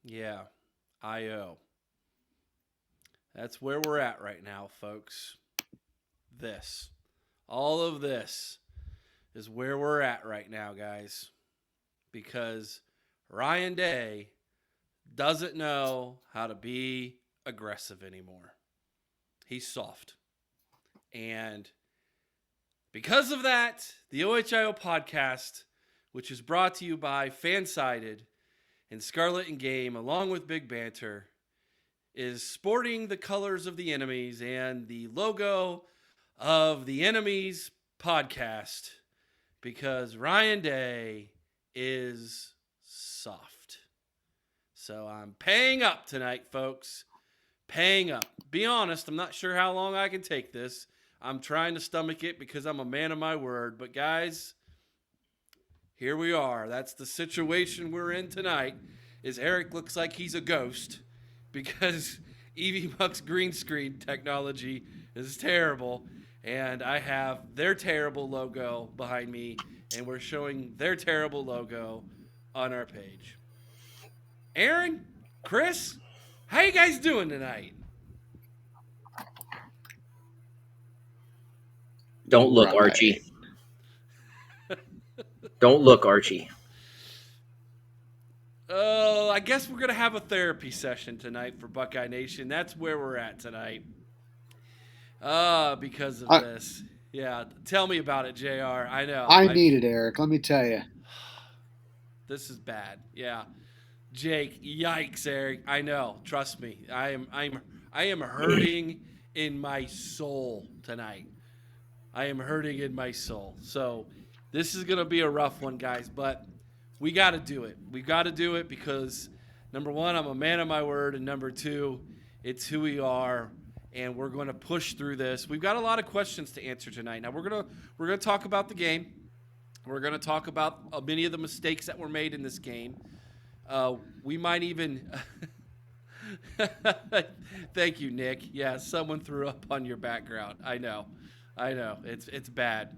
Yeah, IO. That's where we're at right now, folks. This. All of this is where we're at right now, guys. Because Ryan Day doesn't know how to be aggressive anymore. He's soft. And because of that, the OHIO podcast, which is brought to you by Fansided and Scarlet and Game, along with Big Banter, is sporting the colors of the enemies and the logo of the enemies podcast because Ryan Day is soft. So I'm paying up tonight, folks. Paying up. Be honest, I'm not sure how long I can take this. I'm trying to stomach it because I'm a man of my word. But guys, here we are. That's the situation we're in tonight. Is Eric looks like he's a ghost because Evie Buck's green screen technology is terrible. And I have their terrible logo behind me, and we're showing their terrible logo on our page. Aaron, Chris, how you guys doing tonight? Don't look, Right. Archie. Don't look, Archie. Oh, I guess we're going to have a therapy session tonight for Buckeye Nation. That's where we're at tonight. Because of I, this. Yeah, tell me about it, JR. I know. I need it, Eric. Let me tell you. This is bad. Yeah. Jake, yikes, Eric. I know. Trust me. I am hurting in my soul tonight. I am hurting in my soul. So, this is going to be a rough one, guys, but we got to do it. We got to do it because number one, I'm a man of my word, and number two, it's who we are, and we're going to push through this. We've got a lot of questions to answer tonight. Now we're gonna talk about the game. We're going to talk about many of the mistakes that were made in this game. We might even. Thank you, Nick. Yeah, someone threw up on your background. I know. It's bad.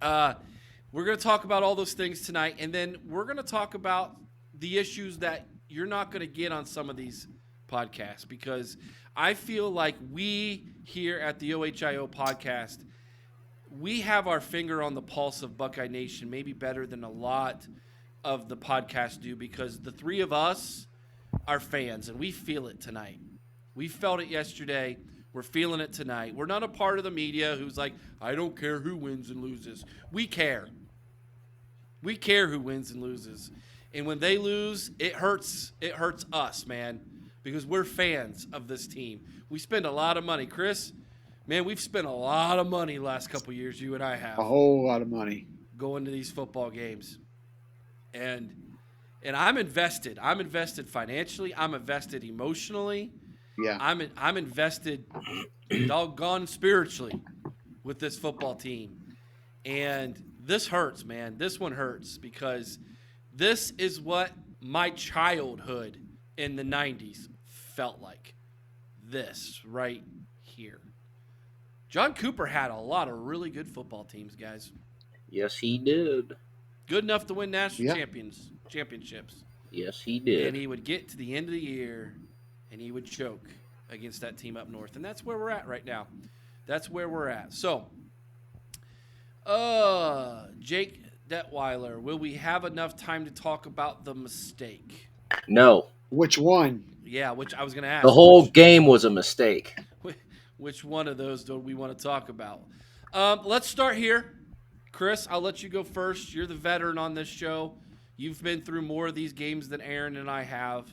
We're going to talk about all those things tonight, and then we're going to talk about the issues that you're not going to get on some of these podcasts because I feel like we here at the OHIO podcast, we have our finger on the pulse of Buckeye Nation maybe better than a lot of the podcasts do because the three of us are fans, and we feel it tonight. We felt it yesterday. We're feeling it tonight. We're not a part of the media who's like, I don't care who wins and loses. We care. We care who wins and loses. And when they lose, it hurts. It hurts us, man, because we're fans of this team. We spend a lot of money. Chris, man, we've spent a lot of money the last couple of years, you and I have, A whole lot of money. going to these football games. And I'm invested. I'm invested financially. I'm invested emotionally. Yeah. I'm invested doggone spiritually with this football team. And this hurts, man. This one hurts because this is what my childhood in the 90s felt like. This right here. John Cooper had a lot of really good football teams, guys. Yes, he did. Good enough to win national Yeah. championships. Yes, he And did. he would get to the end of the year and he would choke against that team up north. And that's where we're at right now. That's where we're at. So, Jake Detweiler, will we have enough time to talk about the mistake? No. Which one? Yeah, which I was going to ask. The whole game was a mistake. Which one of those do we want to talk about? Let's start here. Chris, I'll let you go first. You're the veteran on this show. You've been through more of these games than Aaron and I have.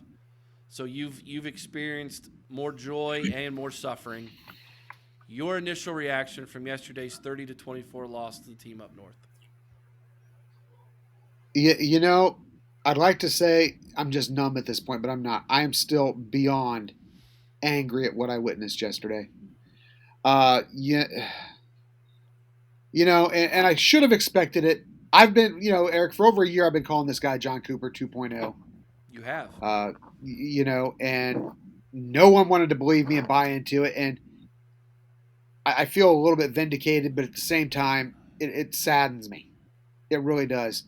So you've experienced more joy and more suffering. Your initial reaction from yesterday's 30-24 loss to the team up north. You know, I'd like to say I'm just numb at this point, but I'm not. I am still beyond angry at what I witnessed yesterday. Yeah, and I should have expected it. I've been, Eric, for over a year, I've been calling this guy John Cooper 2.0. You have. And no one wanted to believe me and buy into it. And I feel a little bit vindicated, but at the same time, it saddens me. It really does.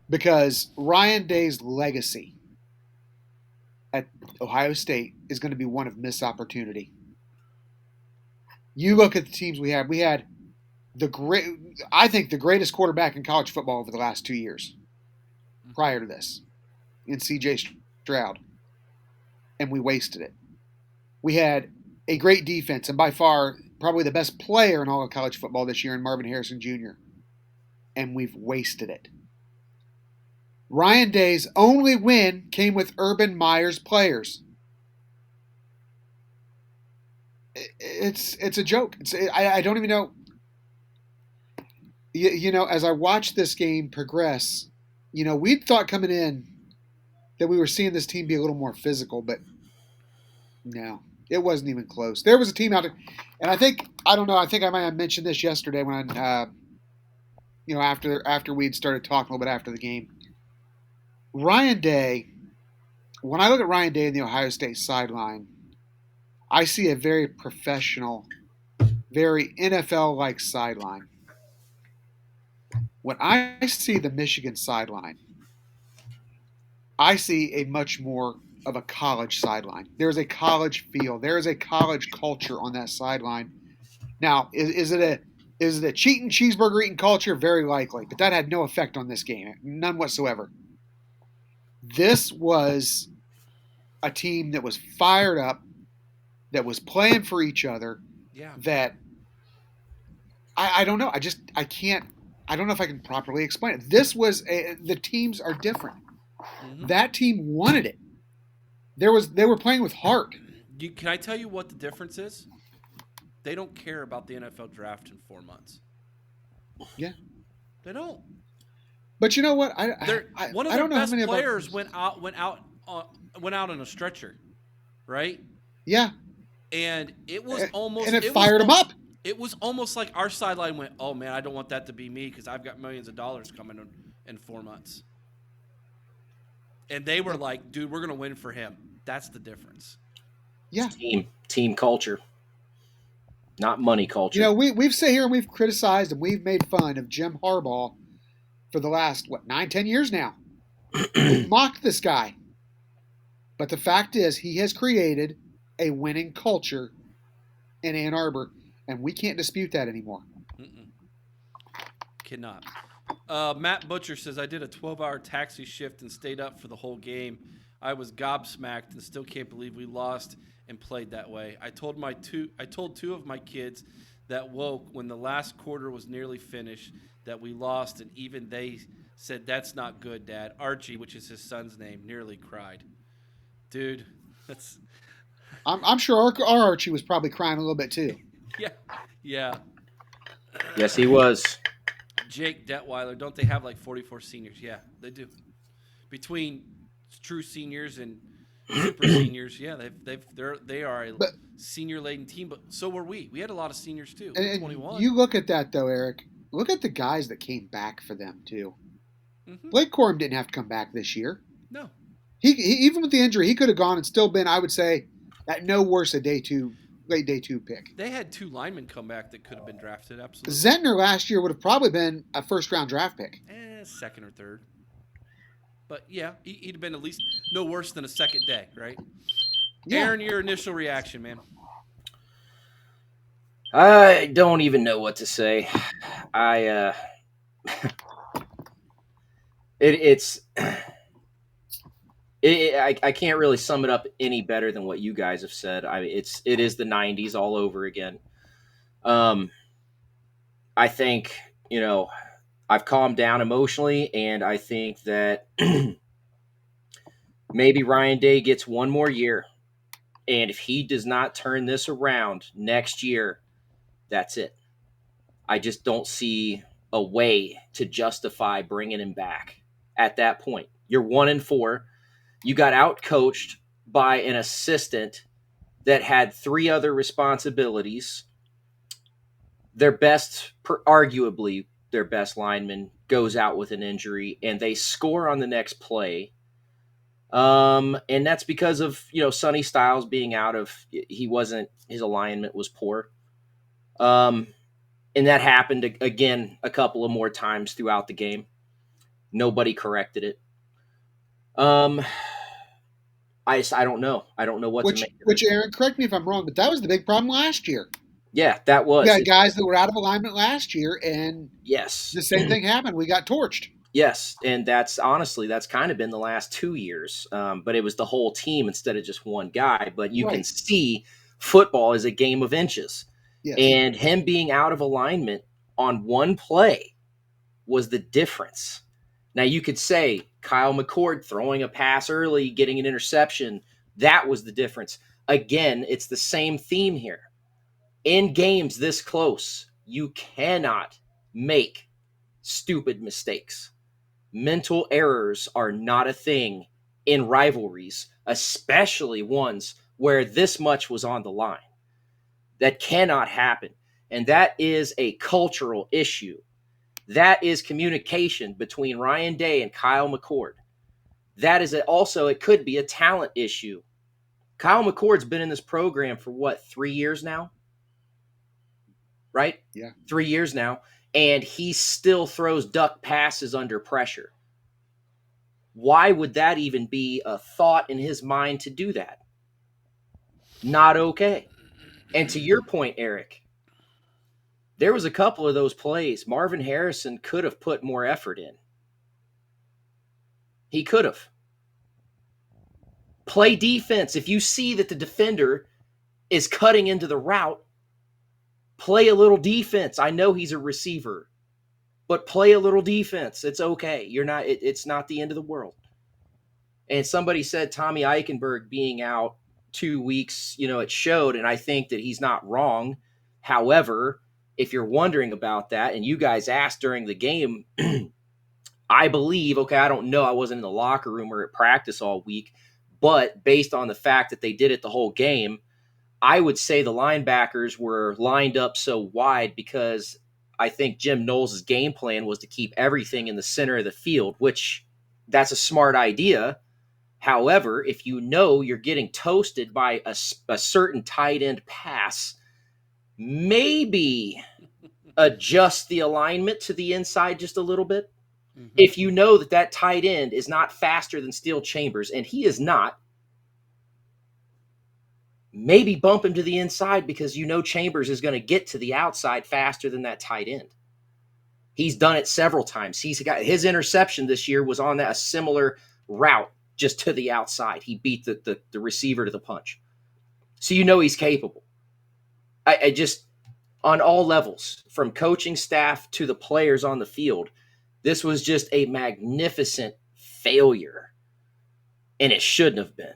Because Ryan Day's legacy at Ohio State is going to be one of missed opportunity. You look at the teams we had. We had I think the greatest quarterback in college football over the last 2 years prior to this in C.J. Stroud, and we wasted it. We had a great defense, and by far probably the best player in all of college football this year in Marvin Harrison Jr., and we've wasted it. Ryan Day's only win came with Urban Meyer's players. It's a joke. I don't even know. As I watched this game progress, we'd thought coming in that we were seeing this team be a little more physical, but no, it wasn't even close. There was a team out there, and I think I might have mentioned this yesterday when after we'd started talking a little bit after the game. Ryan Day, when I look at Ryan Day in the Ohio State sideline, I see a very professional, very NFL-like sideline. When I see the Michigan sideline, I see a much more of a college sideline. There's a college feel. There is a college culture on that sideline. Now, is it a cheating cheeseburger eating culture? Very likely, but that had no effect on this game, none whatsoever. This was a team that was fired up, that was playing for each other. Yeah. That I don't know. I can't. I don't know if I can properly explain it. The teams are different. Mm-hmm. That team wanted it. They were playing with heart. Can I tell you what the difference is? They don't care about the NFL draft in 4 months. Yeah, they don't. But you know what? One of their best players went out on a stretcher, right? Yeah. And it was almost and it fired them up. It was almost like our sideline went, "Oh man, I don't want that to be me because I've got millions of dollars coming in 4 months." And they were like, "Dude, we're gonna win for him." That's the difference. Yeah. Team culture, not money culture. We've sat here and we've criticized and we've made fun of Jim Harbaugh for the last 9-10 years now. We've mocked this guy, but the fact is, he has created a winning culture in Ann Arbor. And we can't dispute that anymore. Cannot. Matt Butcher says, I did a 12-hour taxi shift and stayed up for the whole game. I was gobsmacked and still can't believe we lost and played that way. I told two of my kids that woke when the last quarter was nearly finished that we lost, and even they said, that's not good, Dad. Archie, which is his son's name, nearly cried. Dude, that's... I'm sure our Archie was probably crying a little bit too. Yeah. Yes, he was. Jake Detweiler, don't they have like 44 seniors? Yeah, they do. Between true seniors and super seniors, yeah, they are a senior-laden team. But so were we. We had a lot of seniors too. And 21. You look at that though, Eric. Look at the guys that came back for them too. Mm-hmm. Blake Corum didn't have to come back this year. No. He even with the injury, he could have gone and still been, I would say, at no worse a late day two pick. They had 2 linemen come back that could have been drafted, absolutely. Zentner last year would have probably been a first-round draft pick. Second or third. But, yeah, he'd have been at least no worse than a second day, right? Yeah. Aaron, your initial reaction, man. I don't even know what to say. I can't really sum it up any better than what you guys have said. It is the 90s all over again. I think, I've calmed down emotionally, and I think that maybe Ryan Day gets one more year. And if he does not turn this around next year, that's it. I just don't see a way to justify bringing him back at that point. You're 1-4. You got out-coached by an assistant that had 3 other responsibilities. Arguably their best lineman goes out with an injury, and they score on the next play. And that's because of, Sonny Styles being out his alignment was poor. And that happened again a couple of more times throughout the game. Nobody corrected it. I don't know. I don't know what to make of it. Which Aaron, correct me if I'm wrong, but that was the big problem last year. Yeah, that was. We had guys that were out of alignment last year, and Yes. the same thing happened. We got torched. Yes, and that's kind of been the last 2 years. But it was the whole team instead of just one guy. But you can see football is a game of inches. Yes. And him being out of alignment on one play was the difference. Now you could say Kyle McCord throwing a pass early, getting an interception, that was the difference. Again, it's the same theme here. In games this close, you cannot make stupid mistakes. Mental errors are not a thing in rivalries, especially ones where this much was on the line. That cannot happen. And that is a cultural issue. That is communication between Ryan Day and Kyle McCord. That is also, it could be a talent issue. Kyle McCord's been in this program for what, 3 years now? Right? Yeah. 3 years now. And he still throws duck passes under pressure. Why would that even be a thought in his mind to do that? Not okay. And to your point, Eric, there was a couple of those plays Marvin Harrison could have put more effort in. He could have. Play defense. If you see that the defender is cutting into the route, play a little defense. I know he's a receiver, but play a little defense. It's okay. It's not the end of the world. And somebody said Tommy Eichenberg being out 2 weeks, it showed, and I think that he's not wrong. However, if you're wondering about that, and you guys asked during the game, I believe, I don't know, I wasn't in the locker room or at practice all week, but based on the fact that they did it the whole game, I would say the linebackers were lined up so wide because I think Jim Knowles' game plan was to keep everything in the center of the field, which that's a smart idea. However, if you know you're getting toasted by a certain tight end pass, maybe adjust the alignment to the inside just a little bit. Mm-hmm. If you know that tight end is not faster than Steel Chambers, and he is not, maybe bump him to the inside because Chambers is going to get to the outside faster than that tight end. He's done it several times. He's got his interception this year was on a similar route, just to the outside. He beat the receiver to the punch. So he's capable. I just, on all levels, from coaching staff to the players on the field, this was just a magnificent failure. And it shouldn't have been.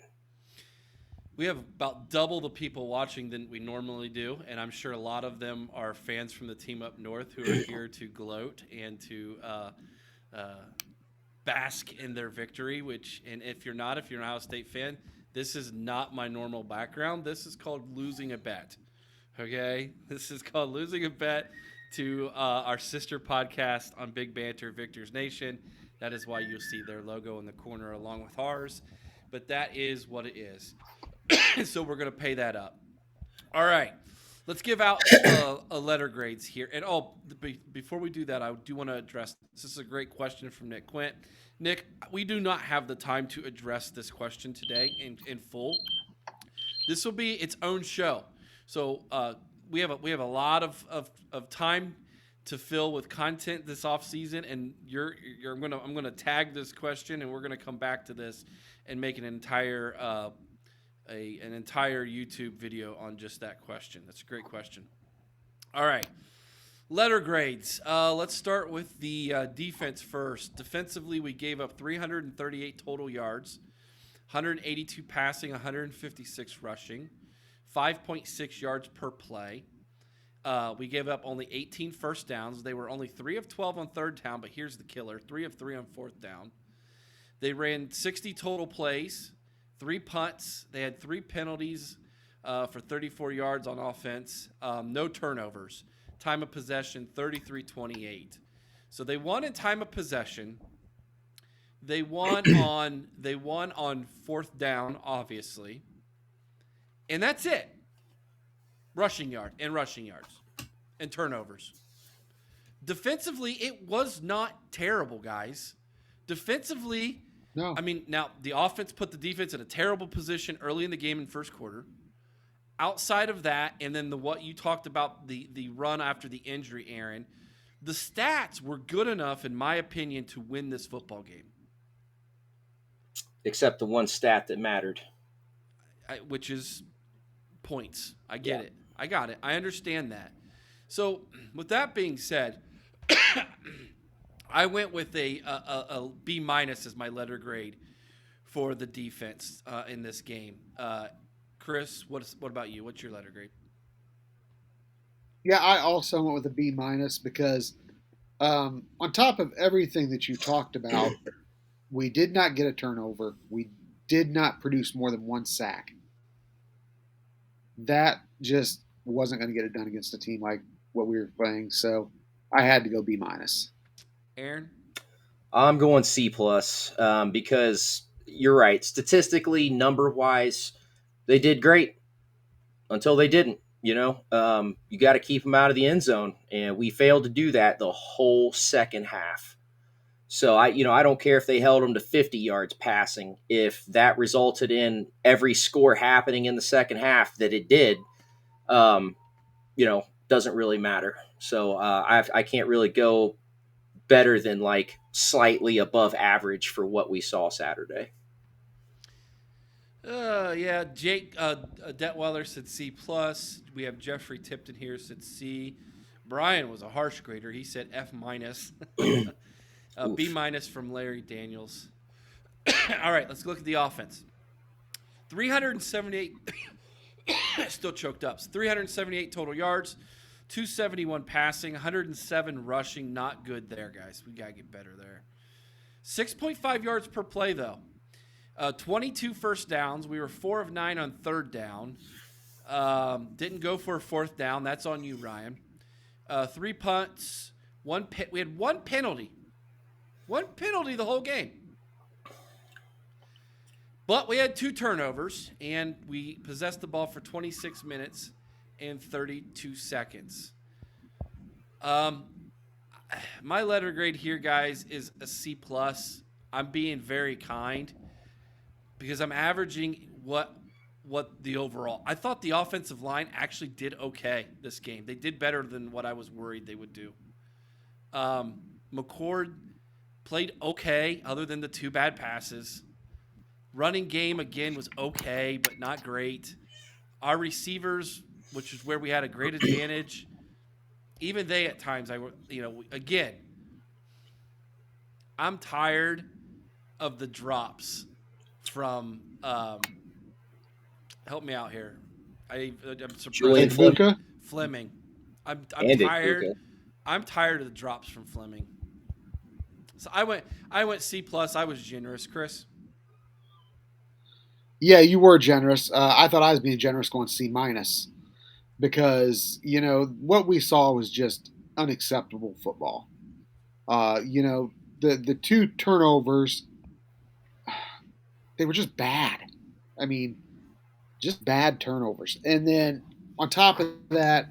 We have about double the people watching than we normally do, and I'm sure a lot of them are fans from the team up north who are here to gloat and to bask in their victory, and if you're an Ohio State fan, this is not my normal background. This is called losing a bet, okay? This is called losing a bet to our sister podcast on Big Banter, Victor's Nation. That is why you'll see their logo in the corner along with ours, but that is what it is. So we're going to pay that up. All right. Let's give out a letter grades here. And before we do that, I do want to address this. This is a great question from Nick Quint. Nick, we do not have the time to address this question today in full. This will be its own show. So we have a lot of time to fill with content this off season, and I'm gonna tag this question, and we're gonna come back to this and make an entire YouTube video on just that question. That's a great question. All right. Letter grades. Let's start with the defense first. Defensively, we gave up 338 total yards, 182 passing, 156 rushing, 5.6 yards per play. We gave up only 18 first downs. They were only 3 of 12 on third down, but here's the killer, 3 of 3 on fourth down. They ran 60 total plays, 3 punts. They had 3 penalties for 34 yards on offense. No turnovers. Time of possession, 33-28. So they won in time of possession. They won on fourth down, obviously. And that's it. Rushing yards and turnovers. Defensively, it was not terrible, guys. Defensively, No. I mean, now the offense put the defense in a terrible position early in the game in first quarter. Outside of that, and then what you talked about, the run after the injury, Aaron, the stats were good enough, in my opinion, to win this football game. Except the one stat that mattered. Which is points. I get it. I got it. I understand that. So, with that being said, I went with a B minus as my letter grade for the defense in this game. Chris, what about you? What's your letter grade? Yeah, I also went with a B minus because on top of everything that you talked about, we did not get a turnover. We did not produce more than one sack. That just wasn't going to get it done against a team like what we were playing. So I had to go B minus. Aaron? I'm going C plus because you're right. Statistically, number wise, they did great until they didn't. You got to keep them out of the end zone, and we failed to do that the whole second half. So I don't care if they held them to 50 yards passing. If that resulted in every score happening in the second half that it did, doesn't really matter. So I can't really go better than like slightly above average for what we saw Saturday. Yeah, Jake Detweiler said C plus. We have Jeffrey Tipton here said C. Brian was a harsh grader. He said F minus. B minus from Larry Daniels. All right, let's look at the offense. 378. Still choked up. 378 total yards, 271 passing, 107 rushing. Not good there, guys. We got to get better there. 6.5 yards per play, though. 22 first downs. We were 4 of 9 on third down. Didn't go for a fourth down. That's on you, Ryan. 3 punts. We had one penalty. One penalty the whole game. But we had 2 turnovers, and we possessed the ball for 26 minutes and 32 seconds. My letter grade here, guys, is a C plus. I'm being very kind because I'm averaging what the overall. I thought the offensive line actually did okay this game. They did better than what I was worried they would do. McCord played okay, other than the 2 bad passes. Running game, again, was okay, but not great. Our receivers, which is where we had a great advantage, even they at times, again, I'm tired of the drops from, help me out here. I'm Julian Luka? Fleming. I'm And tired. Luka. I'm tired of the drops from Fleming. So I went C plus. I was generous, Chris. Yeah, you were generous. I thought I was being generous going C minus because, what we saw was just unacceptable football. The 2 turnovers, they were just bad. I mean, just bad turnovers. And then on top of that,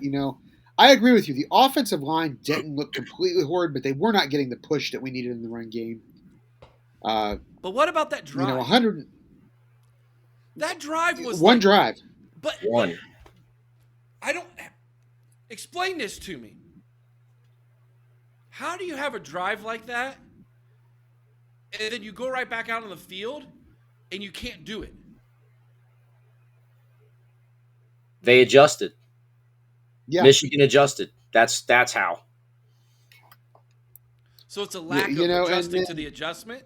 I agree with you. The offensive line didn't look completely horrid, but they were not getting the push that we needed in the run game. But what about that drive? 100. That drive was one drive. But One. I don't explain this to me. How do you have a drive like that, and then you go right back out on the field, and you can't do it? They adjusted. Yeah. Michigan adjusted. That's how. So it's a lack of adjusting to the adjustment?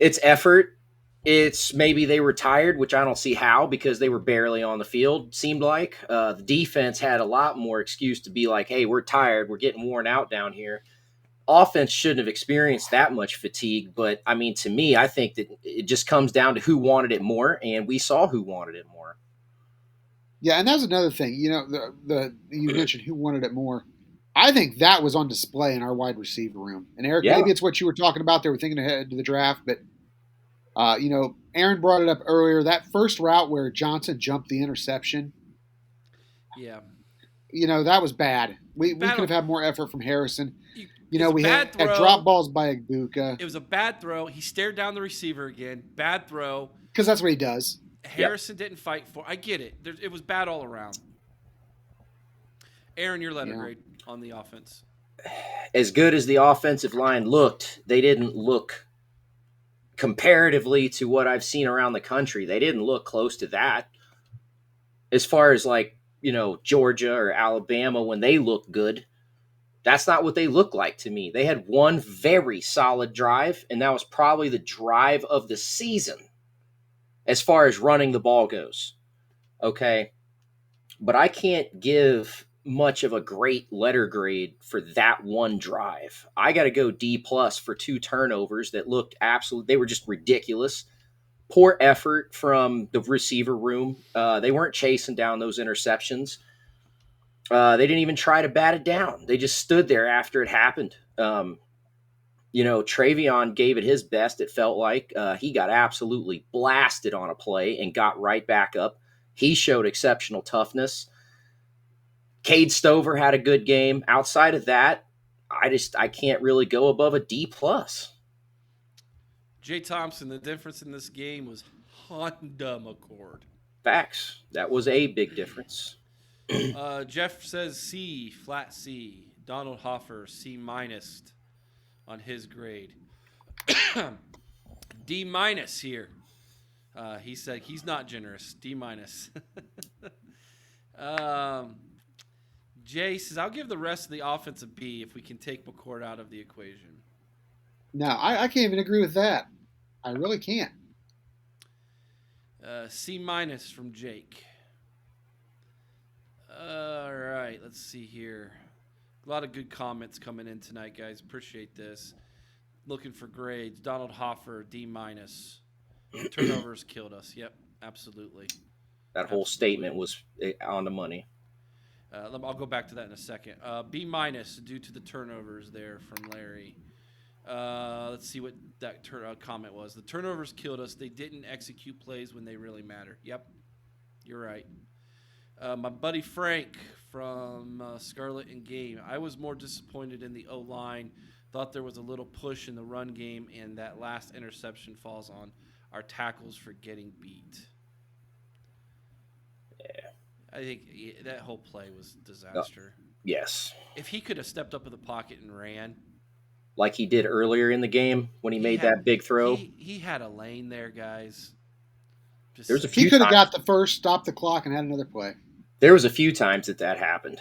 It's effort. It's maybe they were tired, which I don't see how because they were barely on the field, seemed like. The defense had a lot more excuse to be like, hey, we're tired. We're getting worn out down here. Offense shouldn't have experienced that much fatigue. But, I mean, to me, I think that it just comes down to who wanted it more, and we saw who wanted it more. Yeah, and that's another thing. You mentioned who wanted it more. I think that was on display in our wide receiver room. And Eric, maybe it's what you were talking about. They were thinking ahead to the draft, but Aaron brought it up earlier. That first route where Johnson jumped the interception. Yeah. That was bad. We could have had more effort from Harrison. You It's know, a we bad had throw. drop balls by Igbokwe It was a bad throw. He stared down the receiver again. Bad throw. because that's what he does. Harrison didn't fight for. I get it. It was bad all around. Aaron, your letter grade on the offense. As good as the offensive line looked, they didn't look comparatively to what I've seen around the country. They didn't look close to that. As far as like, Georgia or Alabama, when they look good, that's not what they look like to me. They had one very solid drive, and that was probably the drive of the season as far as running the ball goes. Okay. But I can't give much of a great letter grade for that one drive. I got to go D plus for 2 turnovers that looked they were just ridiculous. Poor effort from the receiver room. They weren't chasing down those interceptions. They didn't even try to bat it down. They just stood there after it happened. Travion gave it his best, it felt like. He got absolutely blasted on a play and got right back up. He showed exceptional toughness. Cade Stover had a good game. Outside of that, I can't really go above a D plus. Jay Thompson, the difference in this game was Honda McCord. Facts. That was a big difference. Jeff says C, flat C. Donald Hoffer, C minus on his grade. D minus here. He said he's not generous. D minus. Jay says, I'll give the rest of the offense a B if we can take McCord out of the equation. No, I can't even agree with that. I really can't. C minus from Jake. All right, let's see here. A lot of good comments coming in tonight, guys. Appreciate this. Looking for grades. Donald Hoffer, D minus. Turnovers killed us. Yep, absolutely. That whole statement was on the money. I'll go back to that in a second. B minus due to the turnovers there from Larry. Let's see what that comment was. The turnovers killed us. They didn't execute plays when they really matter. Yep, you're right. My buddy Frank from Scarlet and Game. I was more disappointed in the O-line. Thought there was a little push in the run game, and that last interception falls on our tackles for getting beat. Yeah. I think that whole play was disaster. Yes. If he could have stepped up in the pocket and ran. Like he did earlier in the game when he made that big throw. He had a lane there, guys. There's a few he could have got the first, stopped the clock, and had another play. There was a few times that happened.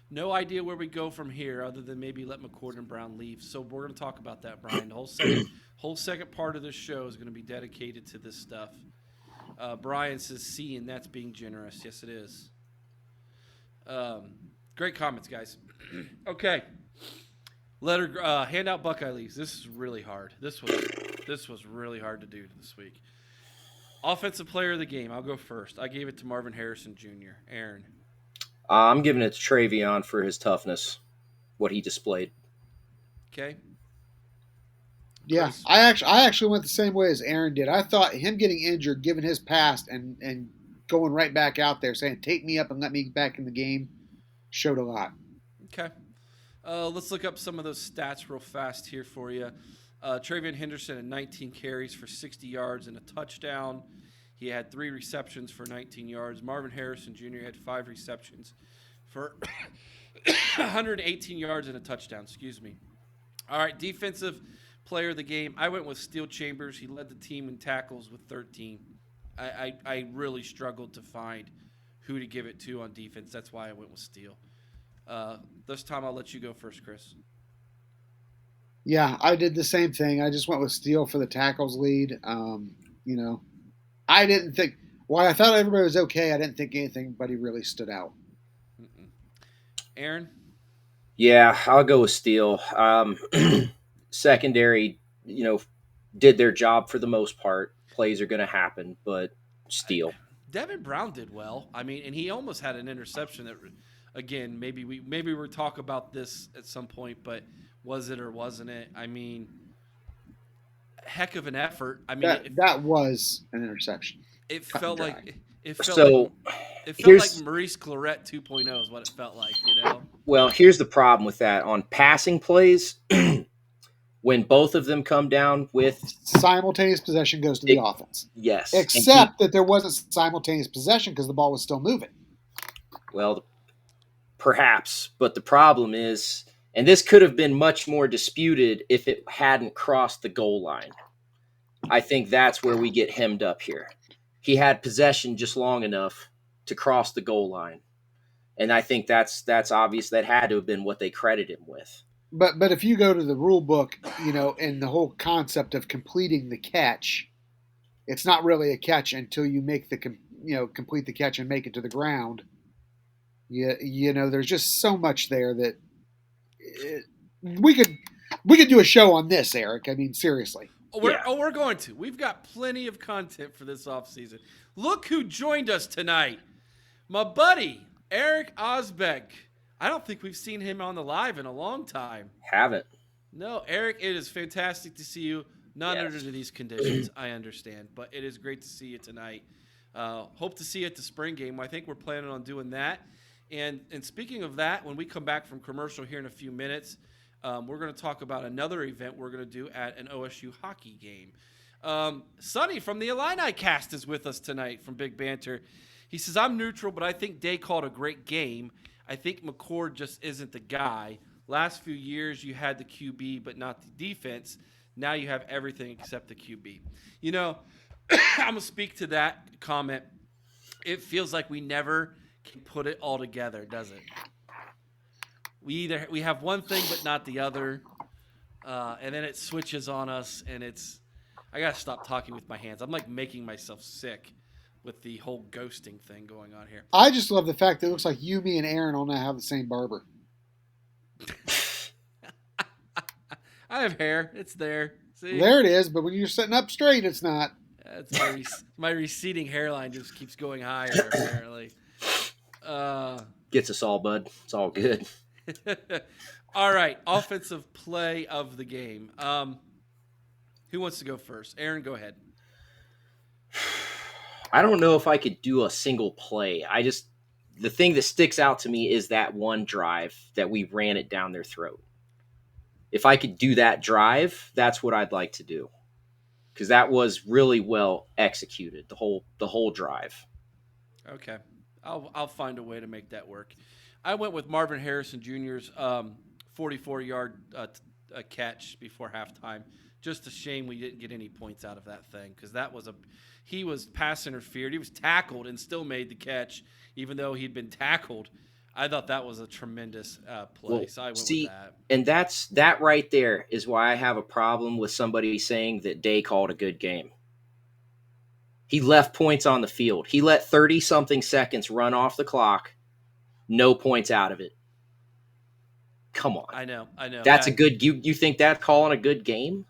No idea where we go from here other than maybe let McCord and Brown leave. So we're going to talk about that, Brian. The whole second part of this show is going to be dedicated to this stuff. Brian says C, and that's being generous. Yes, it is. Great comments, guys. Okay. Hand out Buckeye leaves. This is really hard. This was really hard to do this week. Offensive player of the game. I'll go first. I gave it to Marvin Harrison Jr. Aaron. I'm giving it to Travion for his toughness, what he displayed. Okay. Yeah, Chris? I actually went the same way as Aaron did. I thought him getting injured, given his past, and going right back out there saying, take me up and let me back in the game, showed a lot. Okay. Let's look up some of those stats real fast here for you. Travion Henderson had 19 carries for 60 yards and a touchdown. He had 3 receptions for 19 yards. Marvin Harrison Jr. had 5 receptions for 118 yards and a touchdown. Excuse me. All right, defensive player of the game. I went with Steele Chambers. He led the team in tackles with 13. I really struggled to find who to give it to on defense. That's why I went with Steele. This time I'll let you go first, Chris. Yeah, I did the same thing. I just went with Steele for the tackles lead. I didn't think – while I thought everybody was okay, I didn't think anybody really stood out. Aaron? Yeah, I'll go with Steele. Secondary, did their job for the most part. Plays are going to happen, but Steele. Devin Brown did well. I mean, and he almost had an interception that, again, maybe we'll talk about this at some point, but was it or wasn't it? I mean – heck of an effort. I mean, that was an interception. It felt like Maurice Clarett 2.0 is what it felt like, Well, Well, here's the problem with that. On passing plays, when both of them come down with Simultaneous possession goes to the offense. yes, Except that there wasn't simultaneous possession because the ball was still moving. well, perhaps, but the problem is, and this could have been much more disputed if it hadn't crossed the goal line. I think that's where we get hemmed up here. He had possession just long enough to cross the goal line. And I think that's obvious. That had to have been what they credit him with. But if you go to the rule book, and the whole concept of completing the catch, it's not really a catch until you make complete the catch and make it to the ground. There's just so much there that we could do a show on this, Eric. I mean, seriously. We're going to. We've got plenty of content for this offseason. Look who joined us tonight. My buddy, Eric Osbeck. I don't think we've seen him on the live in a long time. Haven't. No, Eric, it is fantastic to see you. Not under these conditions, I understand. But it is great to see you tonight. Hope to see you at the spring game. I think we're planning on doing that. And speaking of that, when we come back from commercial here in a few minutes, we're going to talk about another event we're going to do at an OSU hockey game. Sonny from the Illini cast is with us tonight from Big Banter. He says, I'm neutral, but I think Day called a great game. I think McCord just isn't the guy. Last few years, you had the QB, but not the defense. Now you have everything except the QB. I'm going to speak to that comment. It feels like we never can put it all together, does it? We have one thing but not the other, and then it switches on us, and I got to stop talking with my hands. I'm like making myself sick with the whole ghosting thing going on here. I just love the fact that it looks like you, me, and Aaron all now have the same barber. I have hair. It's there. See? There it is, but when you're sitting up straight, it's not. It's my receding hairline just keeps going higher, apparently. Gets us all, bud. It's all good. All right, offensive play of the game. Who wants to go first? Aaron, go ahead. I don't know if I could do a single play. The thing that sticks out to me is that one drive that we ran it down their throat. If I could do that drive, that's what I'd like to do, because that was really well executed. The whole drive. Okay, I'll find a way to make that work. I went with Marvin Harrison Jr.'s 44-yard catch before halftime. Just a shame we didn't get any points out of that thing, because he was pass interfered. He was tackled and still made the catch, even though he'd been tackled. I thought that was a tremendous play, so I went with that. And that right there is why I have a problem with somebody saying that Day called a good game. He left points on the field. He let 30-something seconds run off the clock. No points out of it. Come on. I know. That's a good. You think that's calling a good game?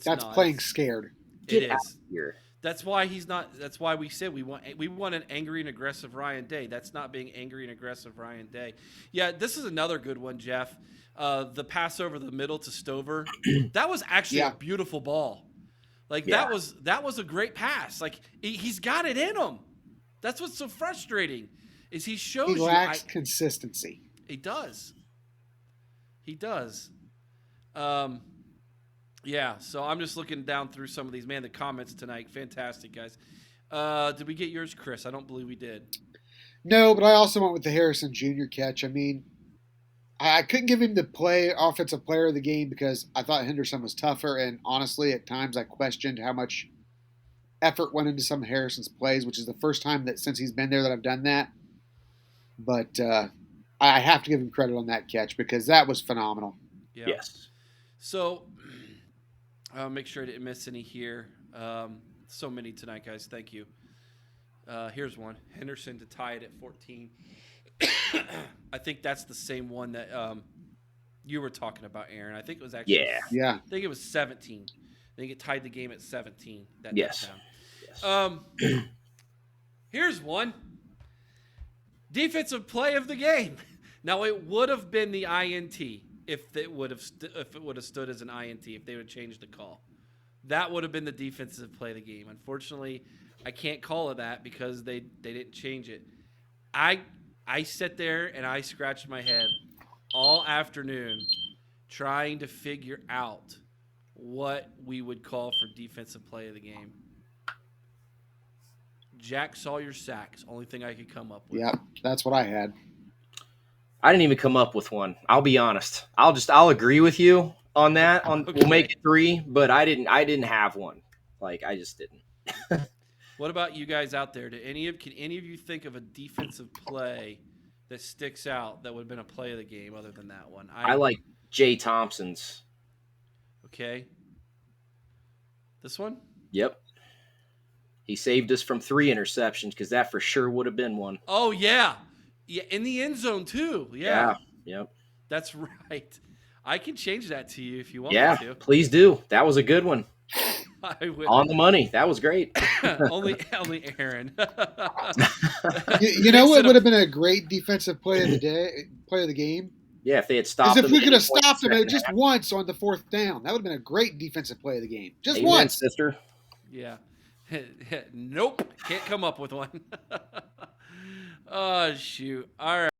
That's playing scared. It is. Here. That's why he's not. That's why we said we want an angry and aggressive Ryan Day. That's not being angry and aggressive Ryan Day. Yeah, this is another good one, Jeff. The pass over the middle to Stover. That was actually a beautiful ball. That was a great pass. Like he's got it in him. That's what's so frustrating. Is he shows he lacks consistency. He does. Yeah, so I'm just looking down through some of these. Man, the comments tonight, fantastic, guys. Did we get yours, Chris? I don't believe we did. No, but I also went with the Harrison Jr. catch. I mean, I couldn't give him the offensive player of the game because I thought Henderson was tougher, and honestly, at times I questioned how much effort went into some of Harrison's plays, which is the first time that since he's been there that I've done that. But I have to give him credit on that catch because that was phenomenal. Yeah. Yes. So I'll make sure I didn't miss any here. So many tonight, guys. Thank you. Here's one. Henderson to tie it at 14. I think that's the same one that you were talking about, Aaron. I think it was actually yeah. I think it was 17. I think it tied the game at 17. Yes. Here's one. Defensive play of the game. Now it would have been the INT if it would have stood as an INT if they would have changed the call. That would have been the defensive play of the game. Unfortunately, I can't call it that because they didn't change it. I sat there and I scratched my head all afternoon trying to figure out what we would call for defensive play of the game. Jack Sawyer sacks, only thing I could come up with. Yep, that's what I had. I didn't even come up with one. I'll be honest. I'll agree with you on that. We'll make it 3, but I didn't have one. Like, I just didn't. What about you guys out there? Can any of you think of a defensive play that sticks out that would have been a play of the game other than that one? I like Jay Thompson's. Okay. This one? Yep. He saved us from 3 interceptions because that for sure would have been one. Oh, yeah. Yeah, in the end zone, too. Yeah. Yep. That's right. I can change that to you if you want me to. Please do. That was a good one. I will. On the money. That was great. only Aaron. You know what would have been a great defensive play of the game? Yeah, if they had stopped Is if him we at could have any point stopped in him the at just second once on the 4th down. That would have been a great defensive play of the game. Just half. Amen, once. sister. Yeah. Nope. Can't come up with one. Oh, shoot. All right.